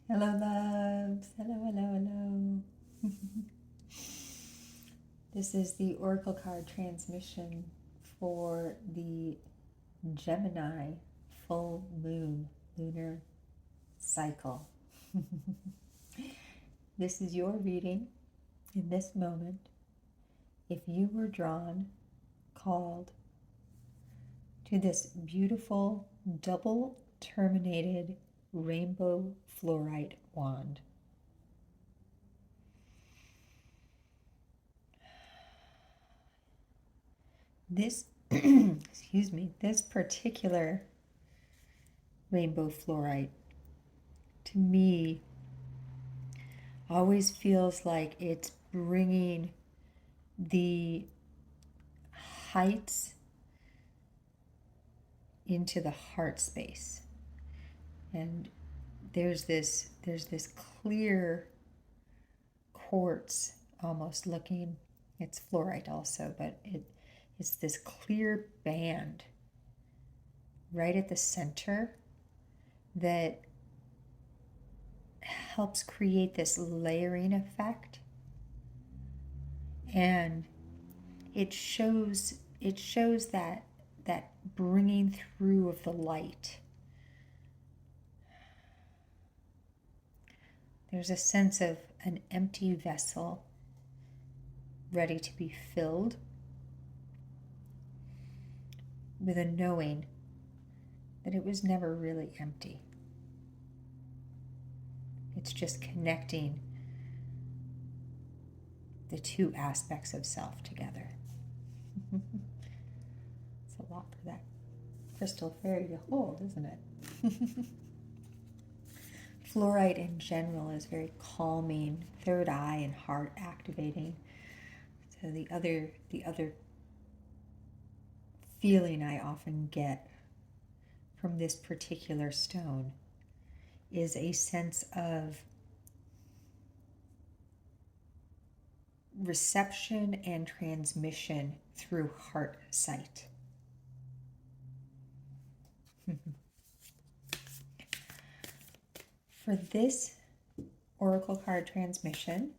Hello, loves. Hello, hello, hello. This is the Oracle card transmission for the Gemini full moon lunar cycle. This is your reading in this moment. If you were drawn, called to this beautiful double terminated rainbow fluorite wand. This, excuse me, this particular rainbow fluorite to me always feels like it's bringing the heights into the heart space. And there's this clear quartz almost looking, it's fluorite also, but it's this clear band right at the center that helps create this layering effect, and it shows that bringing through of the light. There's a sense of an empty vessel ready to be filled with a knowing that it was never really empty. It's just connecting the two aspects of self together. It's a lot for that crystal fairy to hold, isn't it? Fluorite in general is very calming, third eye and heart activating. So the other feeling I often get from this particular stone is a sense of reception and transmission through heart sight. For this oracle card transmission,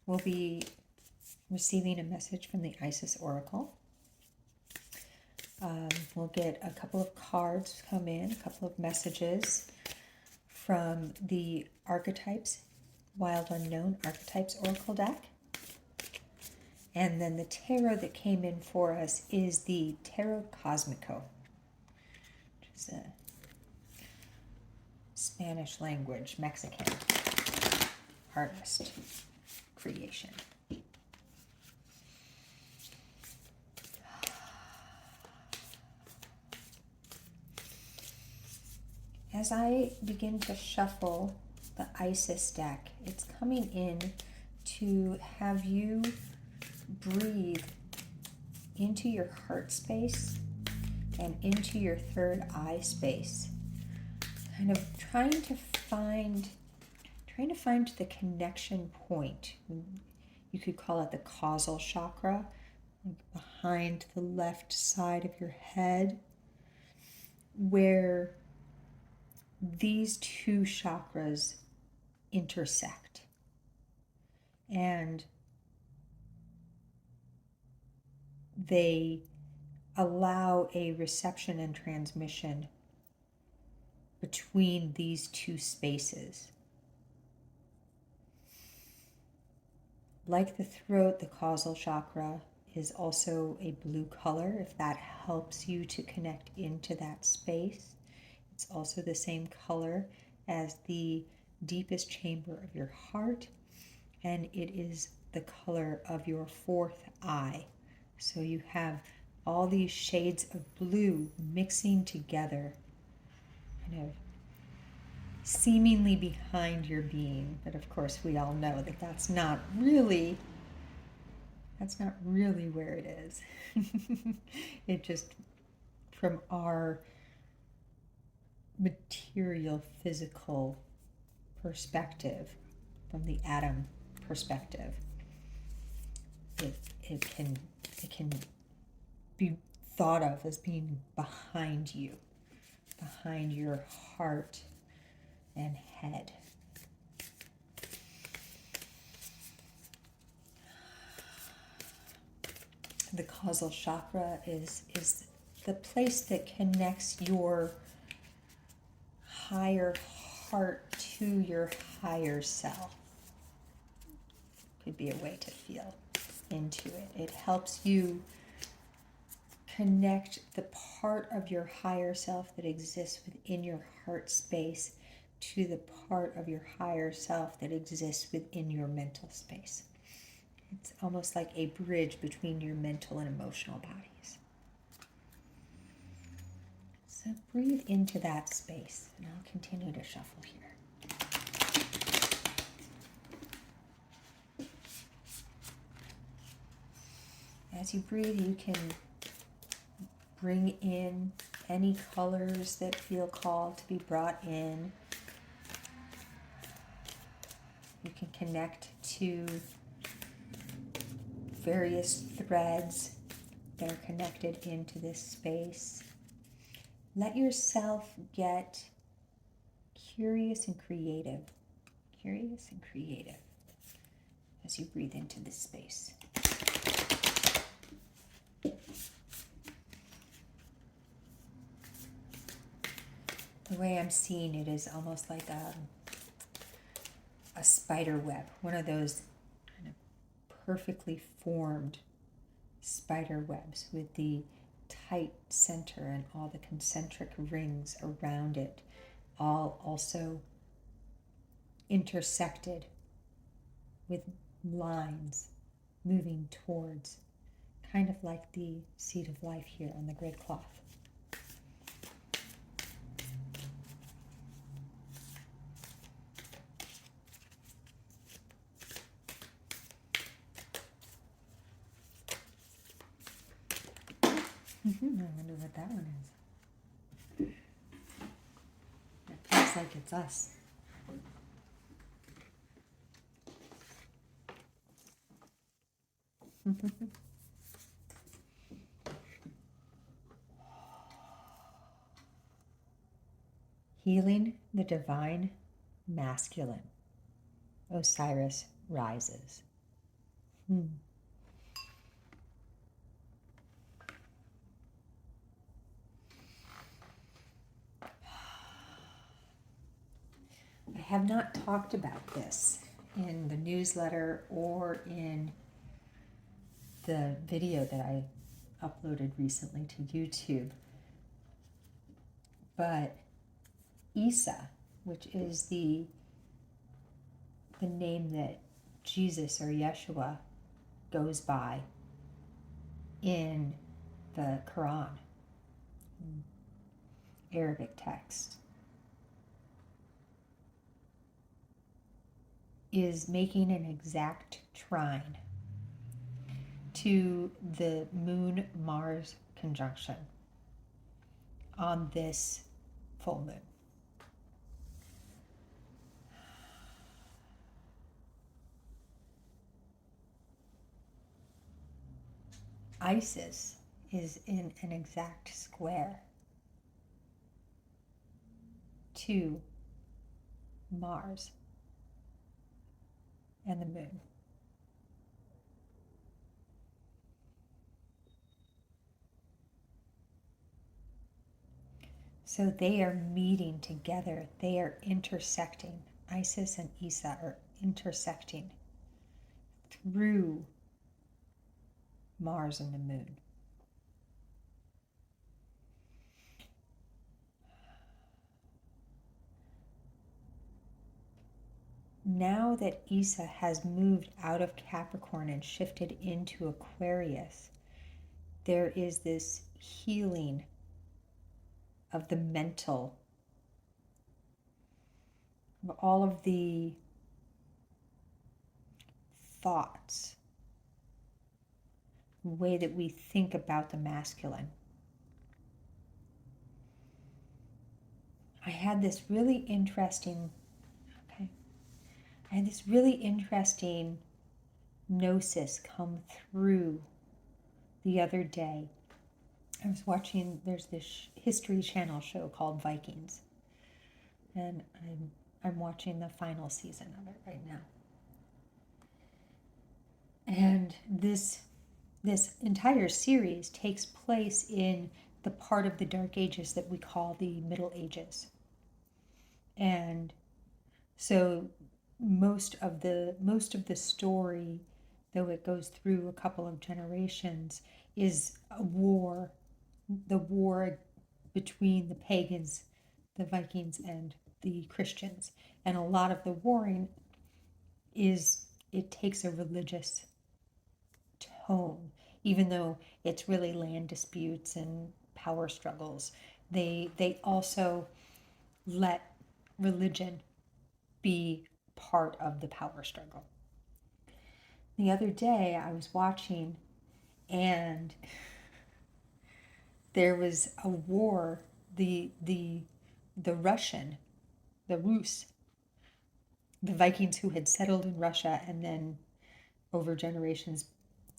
we'll be receiving a message from the Isis Oracle. We'll get a couple of cards come in, a couple of messages from the Archetypes, Wild Unknown Archetypes Oracle deck. And then the tarot that came in for us is the Tarot Cosmico, which is a Spanish language, Mexican artist creation. As I begin to shuffle the Isis deck, it's coming in to have you breathe into your heart space and into your third eye space, kind of trying to find the connection point. You could call it the causal chakra, like behind the left side of your head, where these two chakras intersect. And they allow a reception and transmission between these two spaces. Like the throat, the causal chakra is also a blue color, if that helps you to connect into that space. It's also the same color as the deepest chamber of your heart, and it is the color of your fourth eye. So you have all these shades of blue mixing together, kind of seemingly behind your being. But of course, we all know that that's not really where it is. It just, from our material, physical perspective, from the atom perspective, it can be thought of as being behind you, behind your heart and head. The causal chakra is the place that connects your higher heart to your higher self. Could be a way to feel into it. It helps you connect the part of your higher self that exists within your heart space to the part of your higher self that exists within your mental space. It's almost like a bridge between your mental and emotional bodies. So breathe into that space, and I'll continue to shuffle here. As you breathe, you can bring in any colors that feel called to be brought in. You can connect to various threads that are connected into this space. Let yourself get curious and creative as you breathe into this space. The way I'm seeing it is almost like a spider web, one of those kind of perfectly formed spider webs with the tight center and all the concentric rings around it, all also intersected with lines moving towards, kind of like the seed of life here on the gray cloth. I wonder what that one is. It feels like it's us. Healing the divine masculine. Osiris rises. I have not talked about this in the newsletter or in the video that I uploaded recently to YouTube. But Isa, which is the name that Jesus or Yeshua goes by in the Quran, Arabic text, is making an exact trine to the Moon-Mars conjunction on this full moon. Isis is in an exact square to Mars and the moon. So they are meeting together. They are intersecting. Isis and Isa are intersecting through Mars and the moon. Now that Isa has moved out of Capricorn and shifted into Aquarius, there is this healing of the mental, of all of the thoughts, the way that we think about the masculine. I had this really interesting gnosis come through the other day. I was watching, there's this History Channel show called Vikings, and I'm watching the final season of it right now. And this this entire series takes place in the part of the Dark Ages that we call the Middle Ages. And so most of the story, though it goes through a couple of generations, is a war, the war between the pagans, the Vikings, and the Christians. And a lot of the warring it takes a religious tone, even though it's really land disputes and power struggles. They also let religion be part of the power struggle. The other day I was watching, and there was a war. The Russian, the Rus, the Vikings who had settled in Russia and then over generations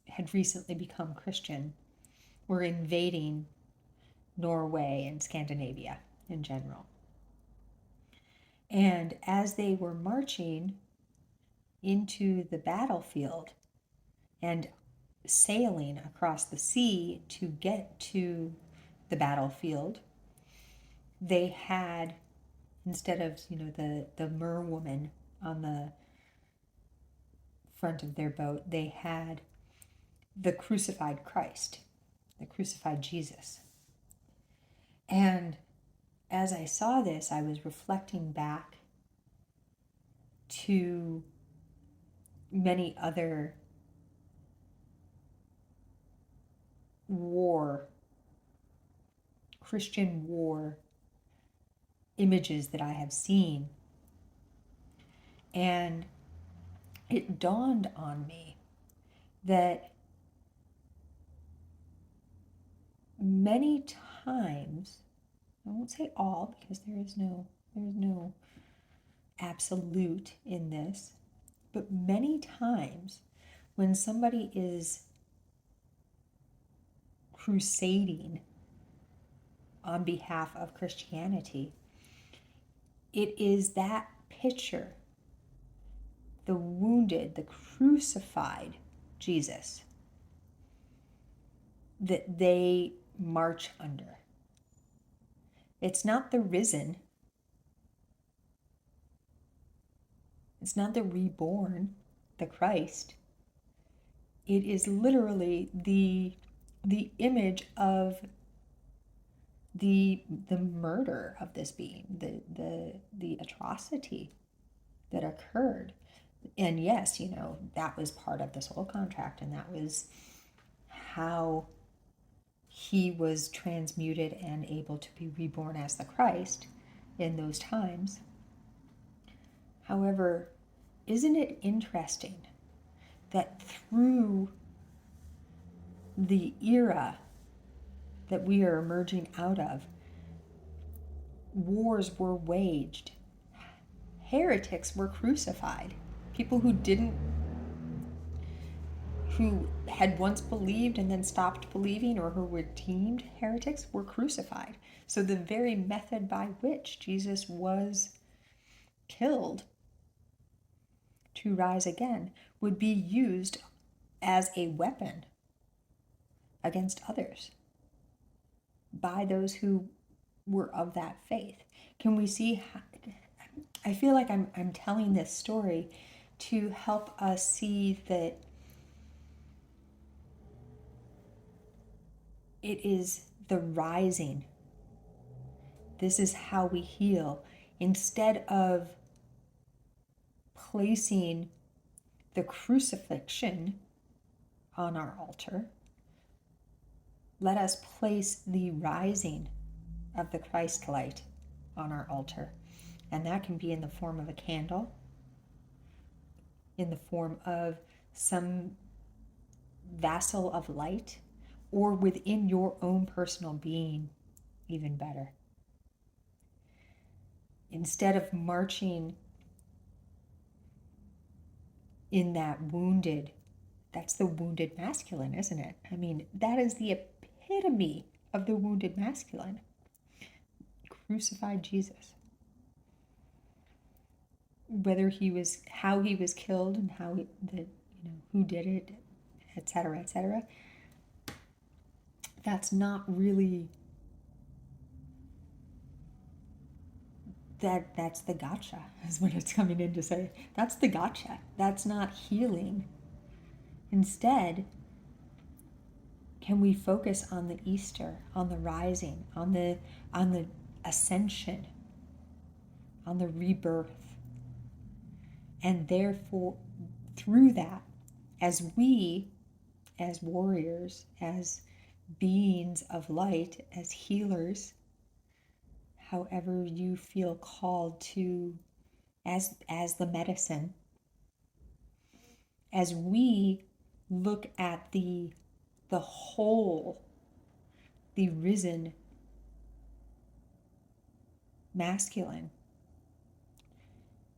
had recently become Christian, were invading Norway and Scandinavia in general. And as they were marching into the battlefield and sailing across the sea to get to the battlefield, they had, instead of, the mer woman on the front of their boat, they had the crucified Christ, the crucified Jesus. And as I saw this, I was reflecting back to many other Christian war images that I have seen. And it dawned on me that many times, I won't say all because there is no absolute in this, but many times when somebody is crusading on behalf of Christianity, it is that picture, the wounded, the crucified Jesus, that they march under. It's not the risen. It's not the reborn, the Christ. It is literally the image of the murder of this being, the atrocity that occurred. And yes, that was part of the soul contract, and that was how he was transmuted and able to be reborn as the Christ in those times. However, isn't it interesting that through the era that we are emerging out of, wars were waged, heretics were crucified, people who had once believed and then stopped believing, or who were deemed heretics, were crucified. So the very method by which Jesus was killed to rise again would be used as a weapon against others by those who were of that faith. Can we see how, I feel like I'm telling this story to help us see that it is the rising. This is how we heal. Instead of placing the crucifixion on our altar, let us place the rising of the Christ light on our altar. And that can be in the form of a candle, in the form of some vassal of light, or within your own personal being, even better. Instead of marching in that wounded, that's the wounded masculine, isn't it? I mean, that is the epitome of the wounded masculine. Crucified Jesus. How he was killed, and who did it, etc., etc. that's not really, that's the gotcha, is what it's coming in to say. That's the gotcha. That's not healing. Instead, can we focus on the Easter, on the rising, on the ascension, on the rebirth? And therefore, through that, as we, as warriors, as beings of light, as healers, however you feel called to, as the medicine, as we look at the whole, the risen masculine,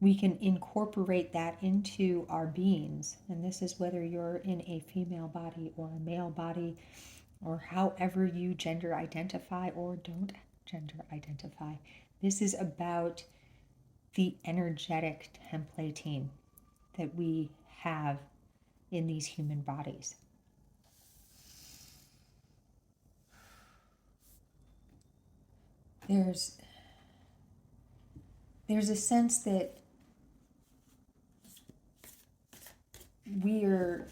we can incorporate that into our beings. And this is whether you're in a female body or a male body, or however you gender identify or don't gender identify. This is about the energetic templating that we have in these human bodies. There's a sense that we are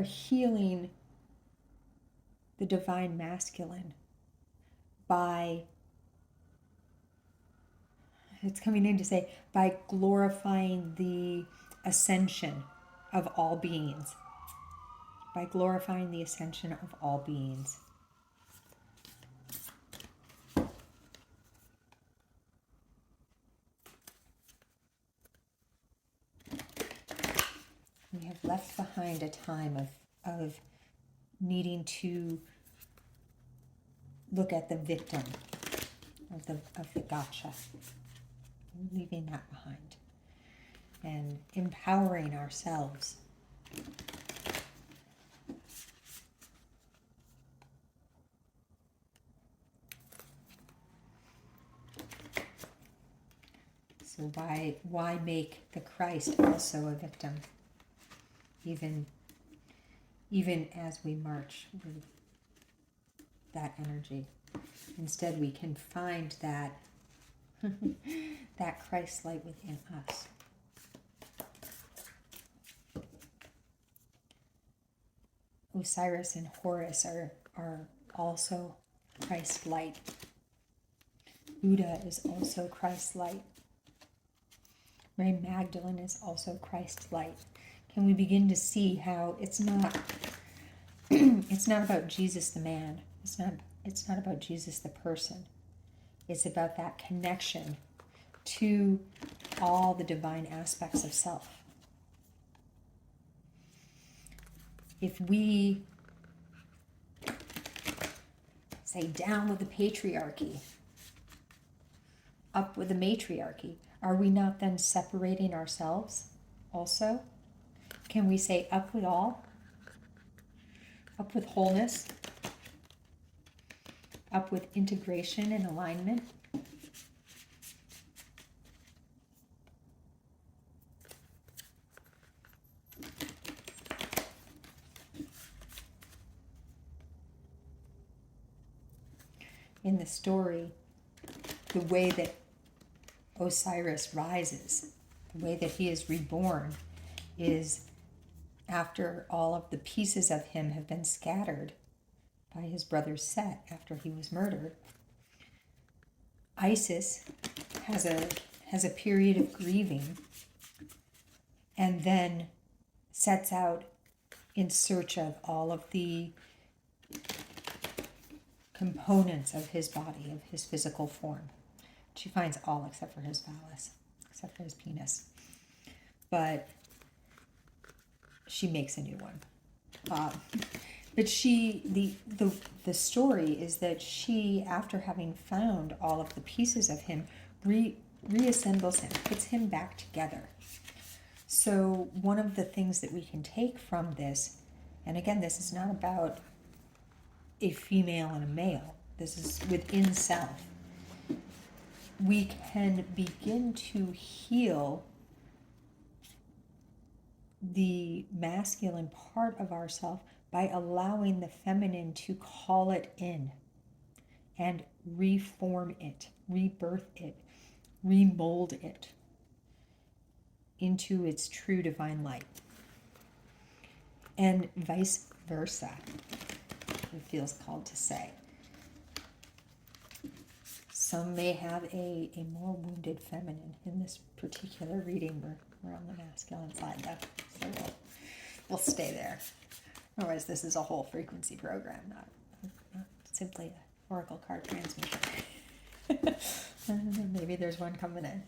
healing the divine masculine by, it's coming in to say, by glorifying the ascension of all beings. By glorifying the ascension of all beings. We have left behind a time of needing to look at the victim of the gotcha. Leaving that behind. And empowering ourselves. So why make the Christ also a victim? Even as we march with that energy. Instead, we can find that that Christ light within us. Osiris and Horus are also Christ light. Buddha is also Christ light. Mary Magdalene is also Christ light. Can we begin to see how it's not about Jesus the man. It's not about Jesus the person. It's about that connection to all the divine aspects of self. If we say down with the patriarchy, up with the matriarchy, are we not then separating ourselves also? Can we say up with all? Up with wholeness? Up with integration and alignment? In the story, the way that Osiris rises, the way that he is reborn, is after all of the pieces of him have been scattered by his brother Set after he was murdered. Isis has a period of grieving and then sets out in search of all of the components of his body, of his physical form. She finds all except for his phallus, except for his penis. But she makes a new one. But the story is that she, after having found all of the pieces of him, reassembles him, puts him back together. So one of the things that we can take from this, and again, this is not about a female and a male, this is within self, we can begin to heal the masculine part of ourself by allowing the feminine to call it in and reform it, rebirth it, remold it into its true divine light. And vice versa, it feels called to say. Some may have a more wounded feminine in this particular reading. We're on the masculine side though, so we'll stay there. Otherwise, this is a whole frequency program, not simply an oracle card transmission. Maybe there's one coming in.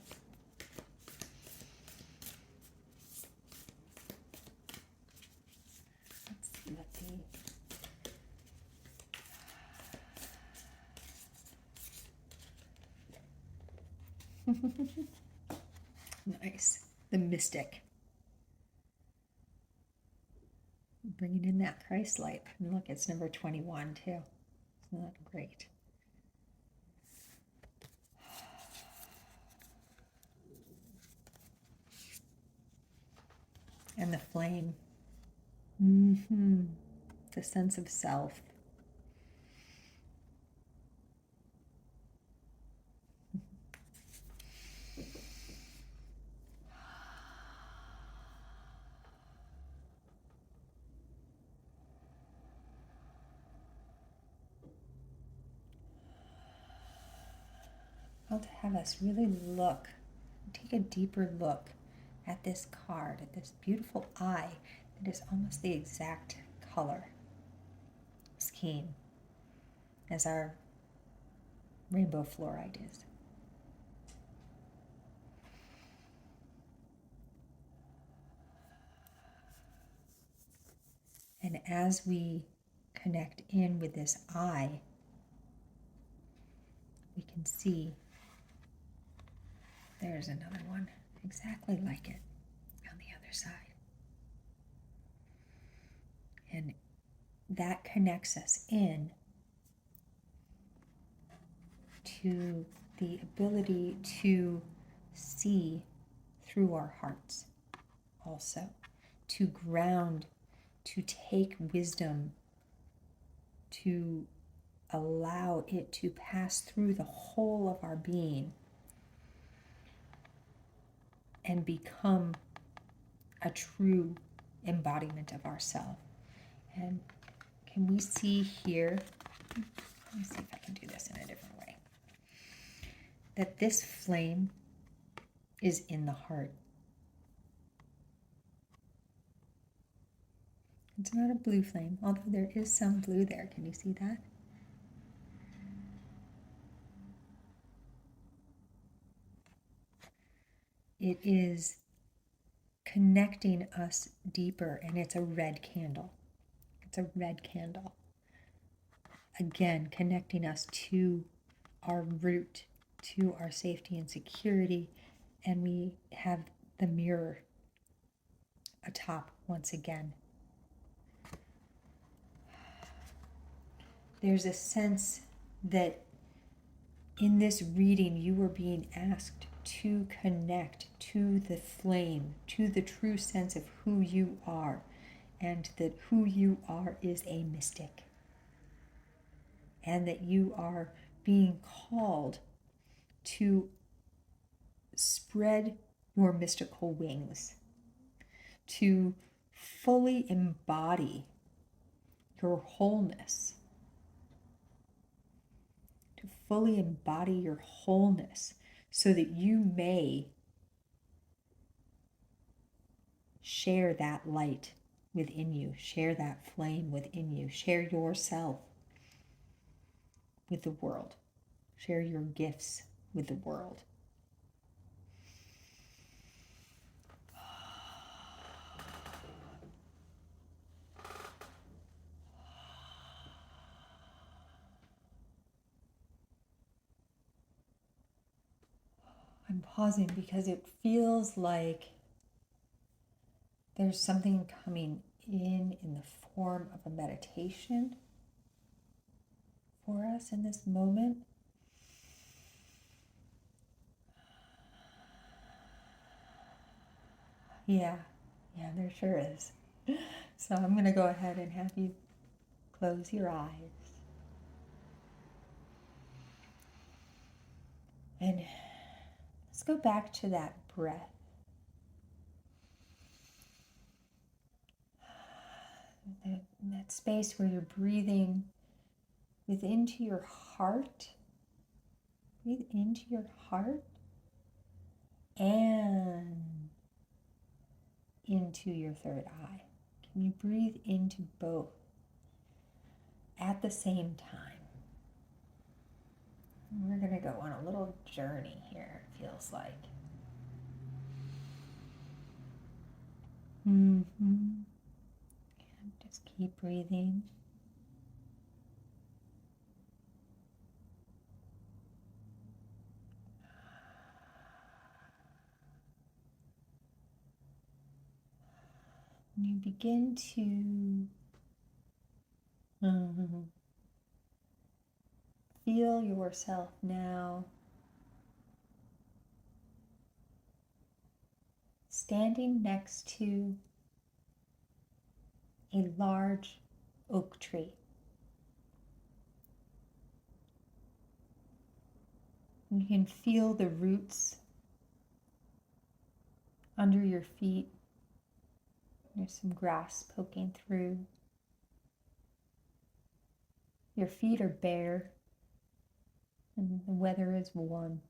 Let's see what the... Nice. The mystic. Bringing in that Christ light. And look, it's number 21 too. Isn't that great? And the flame. The sense of self. To have us really look, take a deeper look at this card, at this beautiful eye that is almost the exact color scheme as our rainbow fluorite is. And as we connect in with this eye, we can see there's another one exactly like it on the other side. And that connects us in to the ability to see through our hearts also, to ground, to take wisdom, to allow it to pass through the whole of our being and become a true embodiment of ourselves. And can we see here, let me see if I can do this in a different way, that this flame is in the heart. It's not a blue flame, although there is some blue there. Can you see that? It is connecting us deeper, and it's a red candle. It's a red candle. Again, connecting us to our root, to our safety and security, and we have the mirror atop once again. There's a sense that in this reading you were being asked to connect to the flame, to the true sense of who you are, and that who you are is a mystic, and that you are being called to spread your mystical wings, to fully embody your wholeness, to fully embody your wholeness so that you may share that light within you, share that flame within you, share yourself with the world, share your gifts with the world. I'm pausing because it feels like there's something coming in the form of a meditation for us in this moment. Yeah, Yeah, there sure is. So I'm going to go ahead and have you close your eyes. And let's go back to that breath. That space where you're breathing into your heart. Breathe into your heart and into your third eye. Can you breathe into both at the same time? We're going to go on a little journey here, it feels like. Just keep breathing. You begin to feel yourself now standing next to a large oak tree. You can feel the roots under your feet. There's some grass poking through. Your feet are bare and the weather is warm.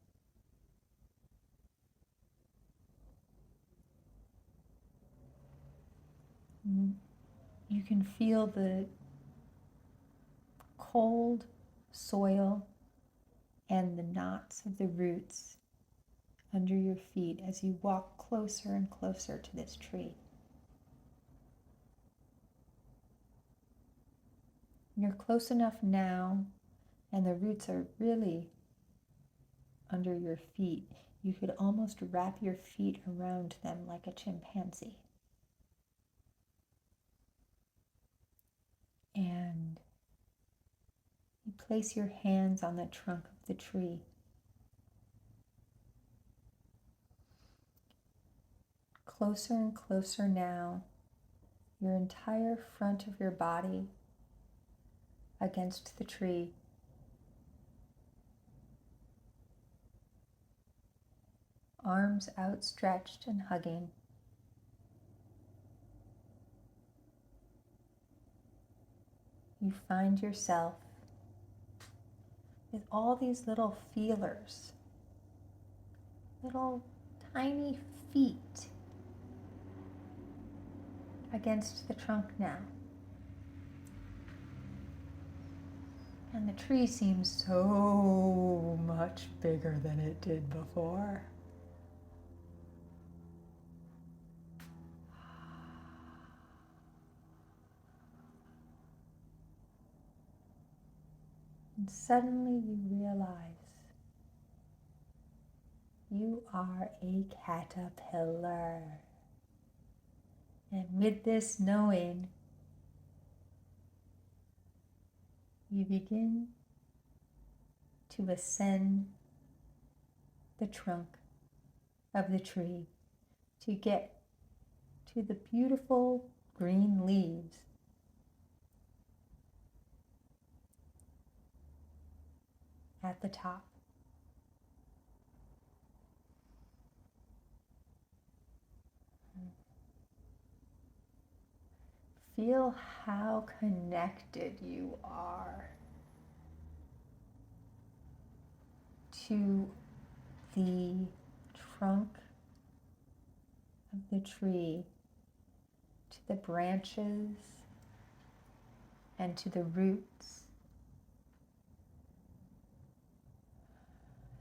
You can feel the cold soil and the knots of the roots under your feet as you walk closer and closer to this tree. You're close enough now, and the roots are really under your feet. You could almost wrap your feet around them like a chimpanzee. And you place your hands on the trunk of the tree. Closer and closer now, your entire front of your body against the tree. Arms outstretched and hugging. You find yourself with all these little feelers, little tiny feet against the trunk now. And the tree seems so much bigger than it did before. And suddenly you realize you are a caterpillar. And with this knowing, you begin to ascend the trunk of the tree to get to the beautiful green leaves at the top. Feel how connected you are to the trunk of the tree, to the branches, and to the roots.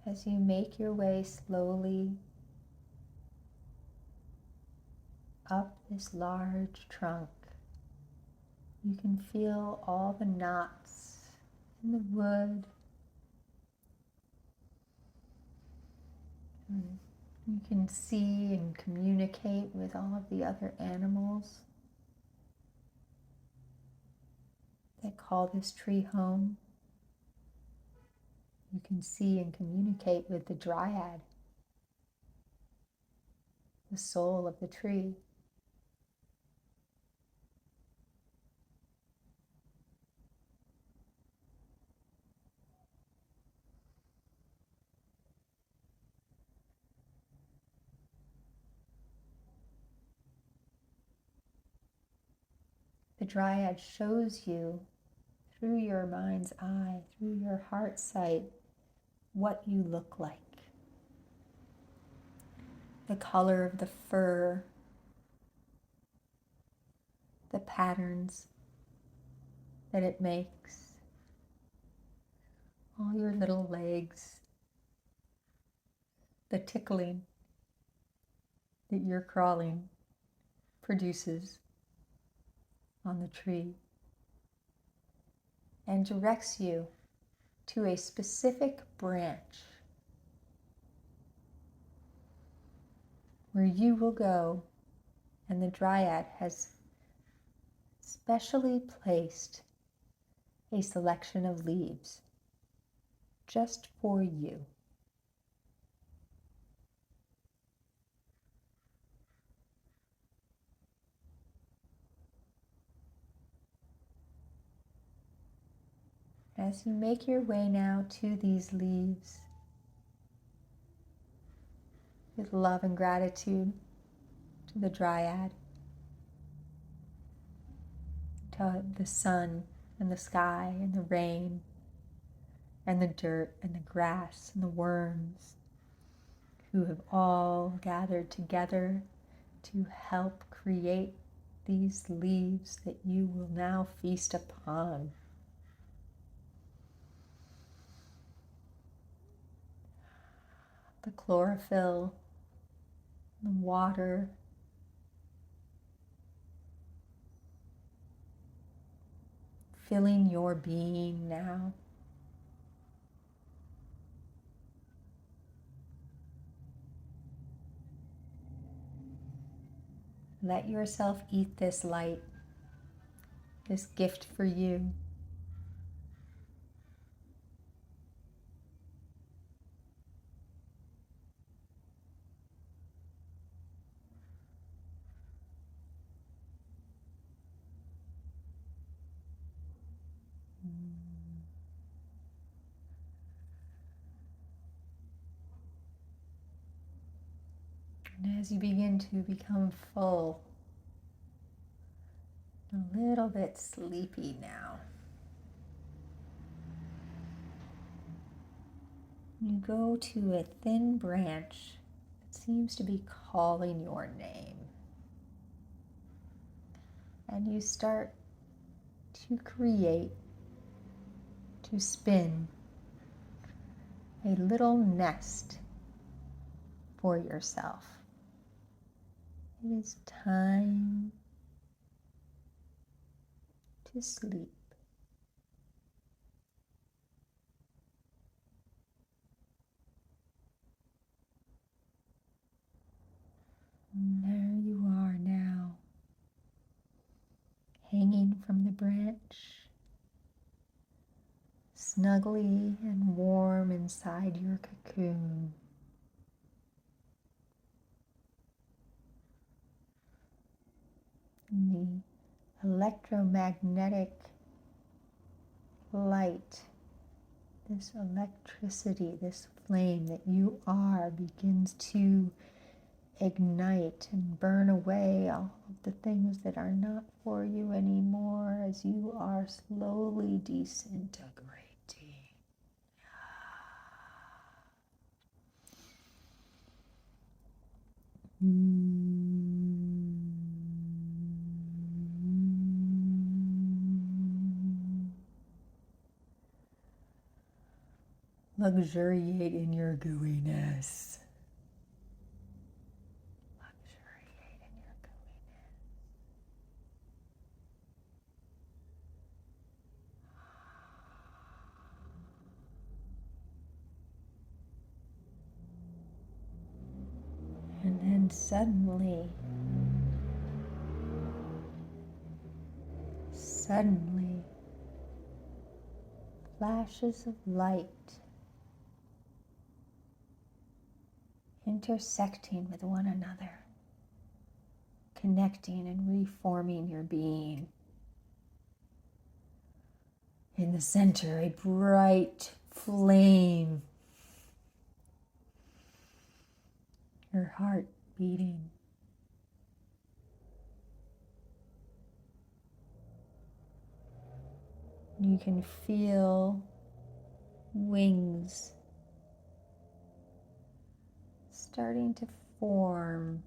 As you make your way slowly up this large trunk, you can feel all the knots in the wood. You can see and communicate with all of the other animals that call this tree home. You can see and communicate with the dryad, the soul of the tree. The dryad shows you through your mind's eye, through your heart sight, what you look like. The color of the fur, the patterns that it makes, all your little legs, the tickling that your crawling produces on the tree, and directs you to a specific branch where you will go, and the dryad has specially placed a selection of leaves just for you. As you make your way now to these leaves, with love and gratitude to the dryad, to the sun and the sky and the rain and the dirt and the grass and the worms who have all gathered together to help create these leaves that you will now feast upon. The chlorophyll, the water, filling your being now. Let yourself eat this light, this gift for you. And as you begin to become full, a little bit sleepy now, you go to a thin branch that seems to be calling your name. And you start to create, to spin a little nest for yourself. It is time to sleep. And there you are now, hanging from the branch, snugly and warm inside your cocoon. And the electromagnetic light, this electricity, this flame that you are, begins to ignite and burn away all of the things that are not for you anymore as you are slowly disintegrating. Luxuriate in your gooiness. Luxuriate in your gooiness. And then suddenly, flashes of light intersecting with one another, connecting and reforming your being. In the center, a bright flame, your heart beating. You can feel wings starting to form,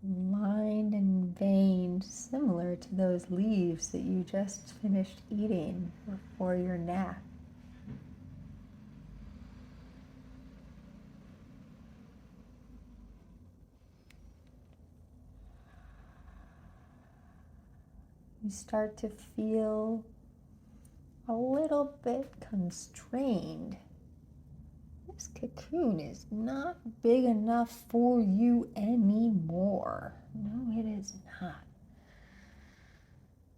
lined and veined, similar to those leaves that you just finished eating before your nap. You start to feel a little bit constrained. This cocoon is not big enough for you anymore. No, it is not.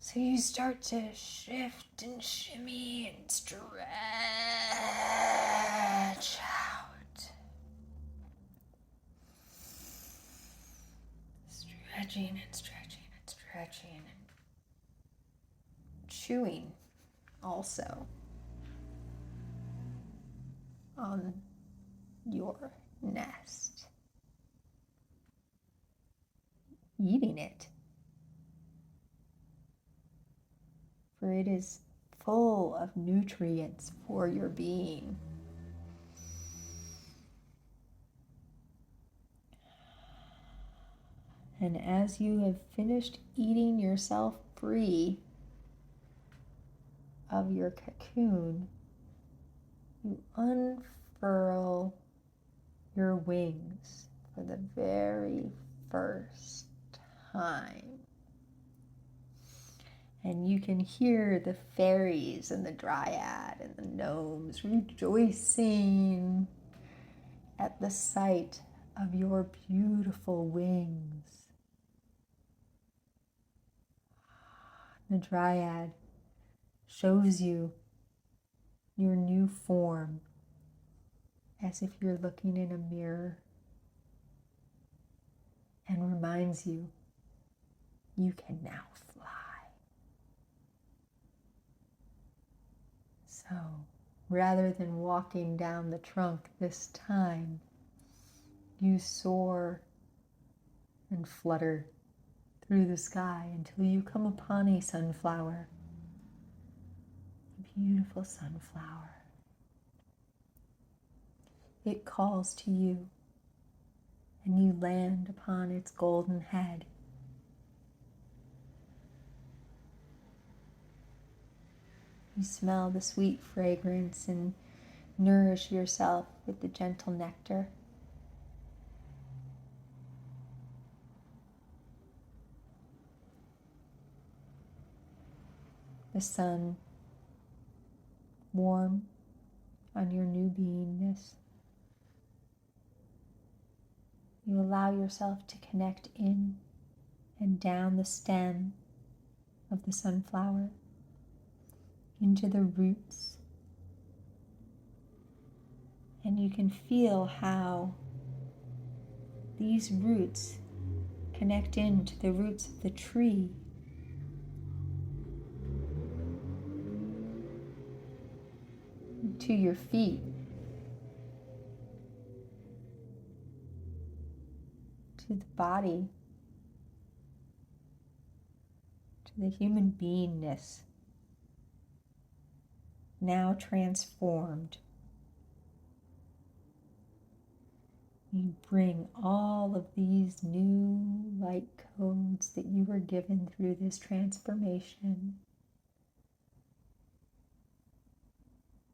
So you start to shift and shimmy and stretch out. Stretching and stretching and stretching and chewing also on your nest. Eating it. For it is full of nutrients for your being. And as you have finished eating yourself free of your cocoon, you unfurl your wings for the very first time. And you can hear the fairies and the dryad and the gnomes rejoicing at the sight of your beautiful wings. The dryad shows you your new form as if you're looking in a mirror and reminds you you can now fly. So rather than walking down the trunk this time, you soar and flutter through the sky until you come upon a sunflower, a beautiful sunflower. It calls to you, and you land upon its golden head. You smell the sweet fragrance and nourish yourself with the gentle nectar. The sun, warm on your new beingness. You allow yourself to connect in and down the stem of the sunflower, into the roots. And you can feel how these roots connect into the roots of the tree. To your feet. To the body. To the human beingness. Now transformed. You bring all of these new light codes that you were given through this transformation,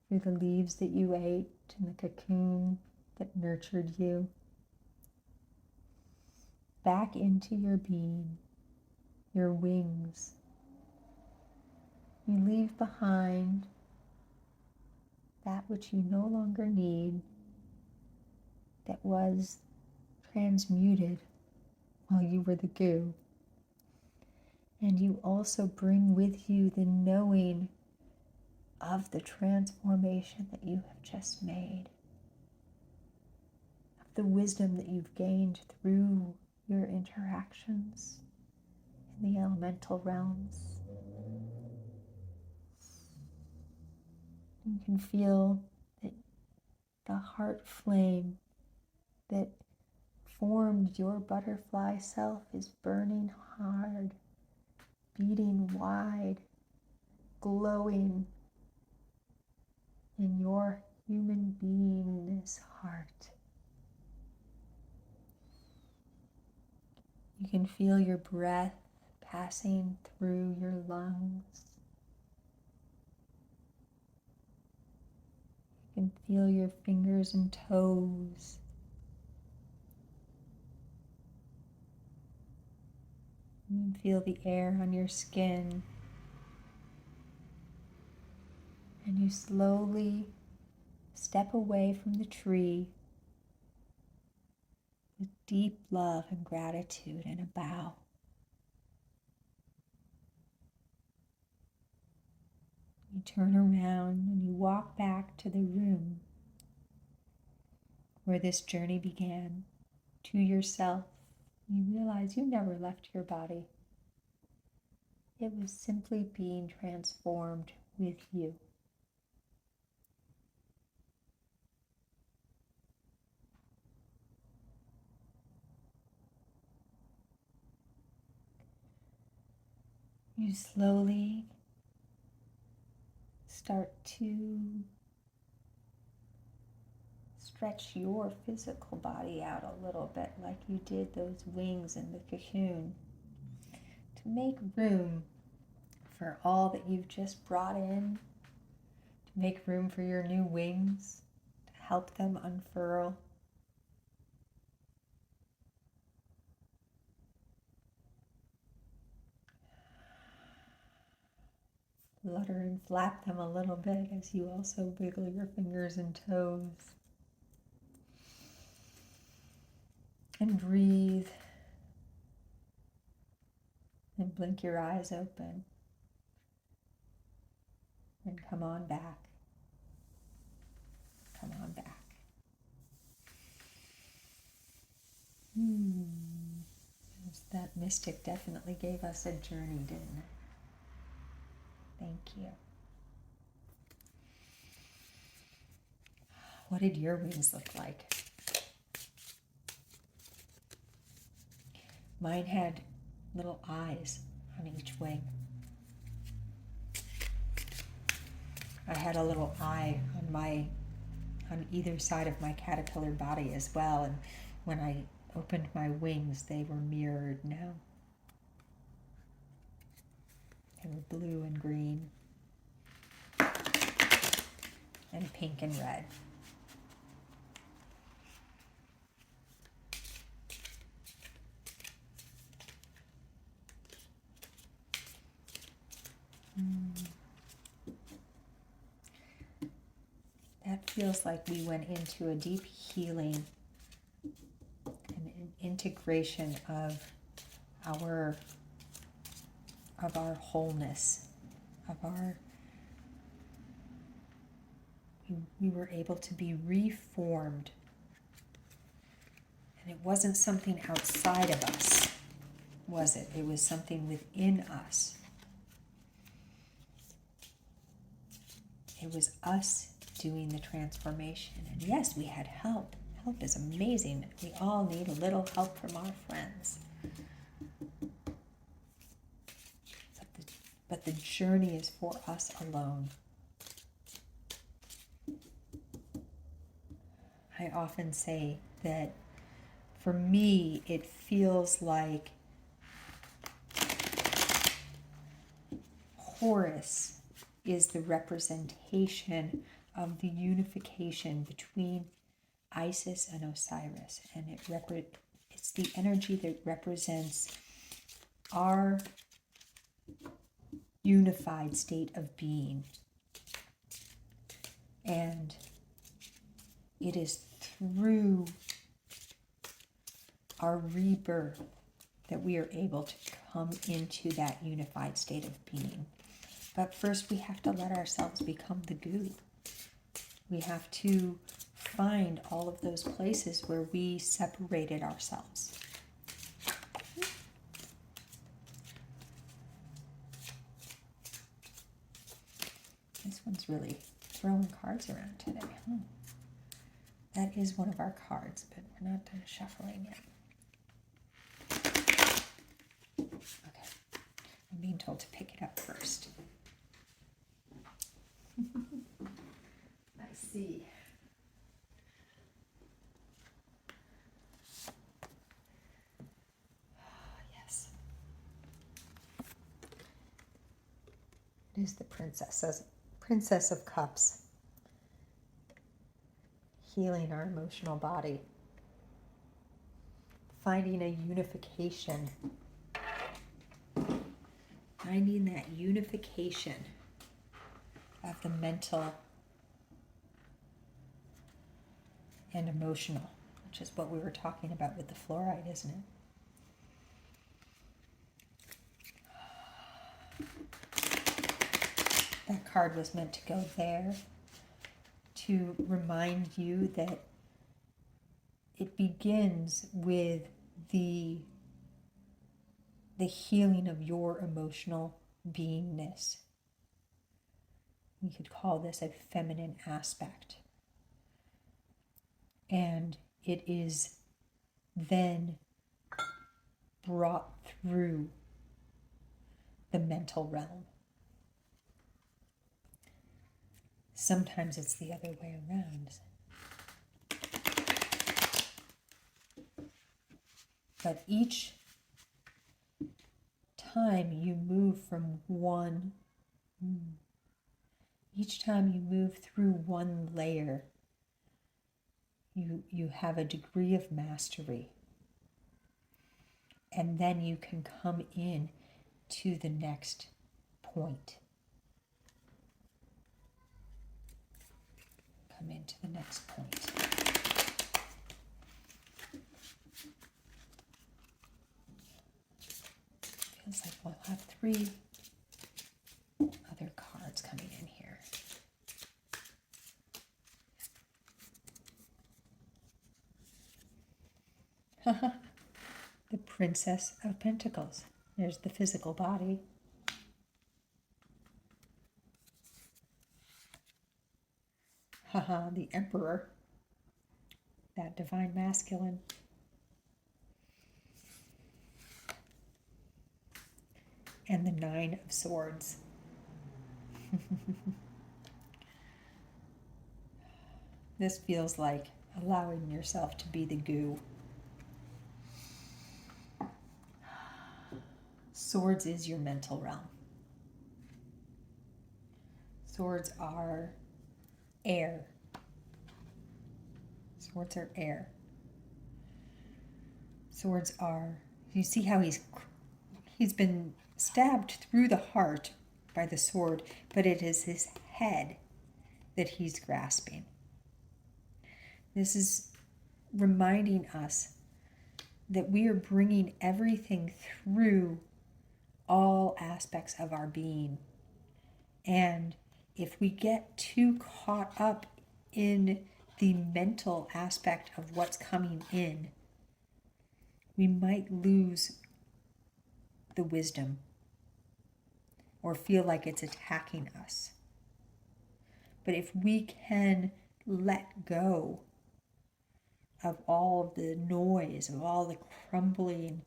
through the leaves that you ate and the cocoon that nurtured you, back into your being, your wings. You leave behind that which you no longer need, that was transmuted while you were the goo. And you also bring with you the knowing of the transformation that you have just made, of the wisdom that you've gained through your interactions in the elemental realms. You can feel that the heart flame that formed your butterfly self is burning hard beating wide, glowing in your human beingness heart. You can feel your breath passing through your lungs. You can feel your fingers and toes. You can feel the air on your skin. And you slowly step away from the tree with deep love and gratitude and a bow. You turn around and you walk back to the room where this journey began, to yourself. You realize you never left your body. It was simply being transformed with you. You slowly start to stretch your physical body out a little bit, like you did those wings in the cocoon, to make room for all that you've just brought in, to make room for your new wings, to help them unfurl. Flutter and flap them a little bit as you also wiggle your fingers and toes. And breathe. And blink your eyes open. And come on back. Come on back. That mystic definitely gave us a journey, didn't it? Thank you. What did your wings look like? Mine had little eyes on each wing. I had a little eye on either side of my caterpillar body as well, and when I opened my wings, they were mirrored now. They were blue and green and pink and red. That feels like we went into a deep healing and an integration of our wholeness, we were able to be reformed. And it wasn't something outside of us, was it? It was something within us. It was us doing the transformation. And yes, we had help. Help is amazing. We all need a little help from our friends. But the journey is for us alone. I often say that for me, it feels like Horus is the representation of the unification between Isis and Osiris, and it's the energy that represents our unified state of being. And it is through our rebirth that we are able to come into that unified state of being. But first we have to let ourselves become the goo. We have to find all of those places where we separated ourselves. This one's really throwing cards around today. That is one of our cards, but we're not done shuffling yet. Okay. I'm being told to pick it up first. I see. Yes. It is the Princess of Cups, healing our emotional body, finding a unification, finding that unification of the mental and emotional, which is what we were talking about with the fluorite, isn't it? That card was meant to go there to remind you that it begins with the healing of your emotional beingness. We could call this a feminine aspect. And it is then brought through the mental realm. Sometimes it's the other way around. But each time you move through one layer, you have a degree of mastery. And then you can come in to the next point. Come into the next point. Feels like we'll have 3 other cards coming in here. The Princess of Pentacles. There's the physical body. The Emperor. That divine masculine. And the 9 of Swords. This feels like allowing yourself to be the goo. Swords is your mental realm. Swords are air. Swords are air. Swords are, you see how he's been stabbed through the heart by the sword, but it is his head that he's grasping. This is reminding us that we are bringing everything through all aspects of our being. And if we get too caught up in the mental aspect of what's coming in, we might lose the wisdom or feel like it's attacking us. But if we can let go of all of the noise, of all the crumbling,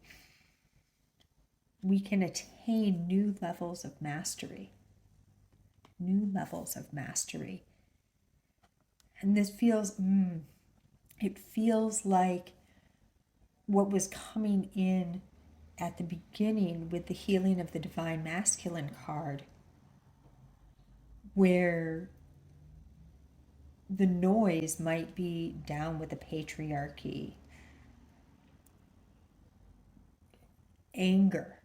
we can attain new levels of mastery. New levels of mastery. And this feels, it feels like what was coming in at the beginning with the healing of the divine masculine card, where the noise might be down with the patriarchy, anger,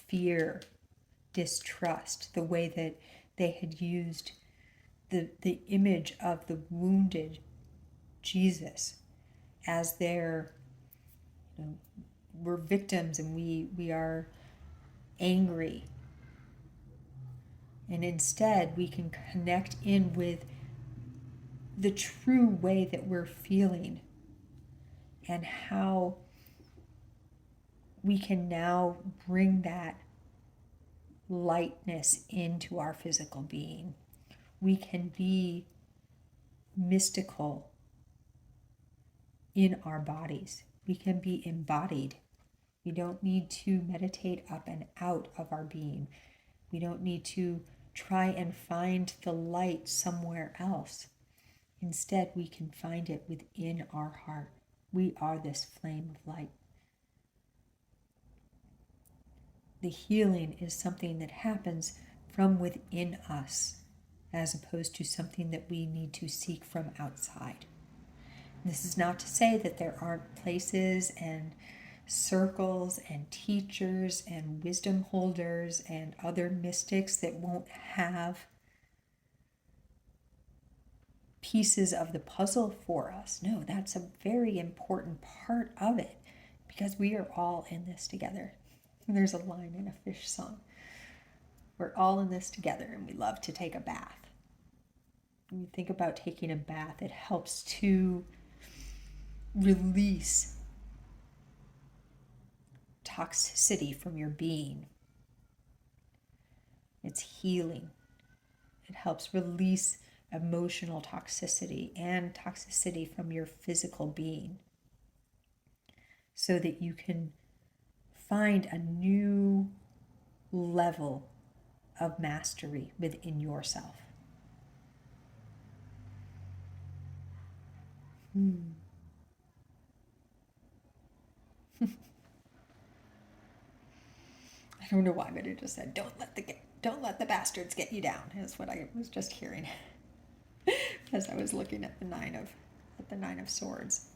fear, distrust, the way that they had used the image of the wounded Jesus as their, we're victims and we are angry. And instead we can connect in with the true way that we're feeling and how we can now bring that lightness into our physical being. We can be mystical in our bodies. We can be embodied We don't need to meditate up and out of our being. We don't need to try and find the light somewhere else. Instead, we can find it within our heart. We are this flame of light. The healing is something that happens from within us, as opposed to something that we need to seek from outside. This is not to say that there aren't places and circles and teachers and wisdom holders and other mystics that won't have pieces of the puzzle for us. No, that's a very important part of it, because we are all in this together. There's a line in a Fish song. We're all in this together, and we love to take a bath. When you think about taking a bath, it helps to release toxicity from your being. It's healing. It helps release emotional toxicity and toxicity from your physical being, so that you can find a new level of mastery within yourself. I don't know why, but it just said, don't let the bastards get you down, is what I was just hearing as I was looking at the nine of swords.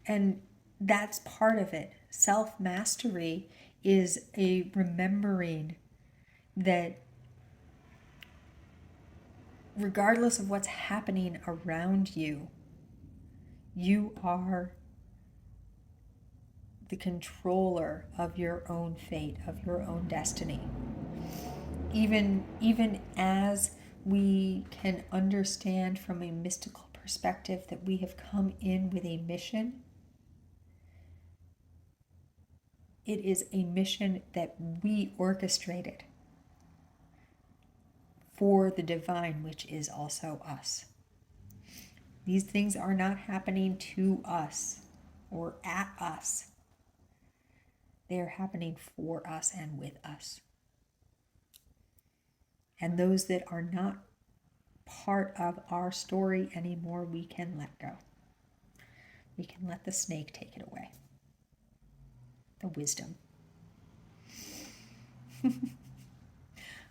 And that's part of it. Self-mastery is a remembering that regardless of what's happening around you, you are the controller of your own fate, of your own destiny. Even as we can understand from a mystical perspective that we have come in with a mission, it is a mission that we orchestrated for the divine, which is also us. These things are not happening to us or at us. They are happening for us and with us. And those that are not part of our story anymore, we can let go. We can let the snake take it away. The wisdom.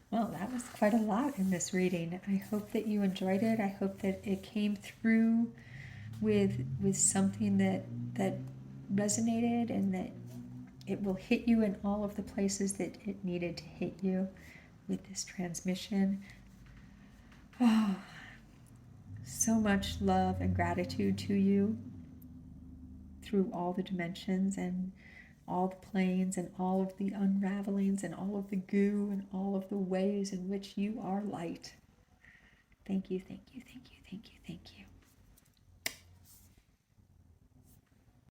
Well, that was quite a lot in this reading. I hope that you enjoyed it. I hope that it came through with something that resonated, and that it will hit you in all of the places that it needed to hit you with this transmission. Oh, so much love and gratitude to you through all the dimensions and all the planes and all of the unravelings and all of the goo and all of the ways in which you are light. Thank you, thank you, thank you, thank you, thank you.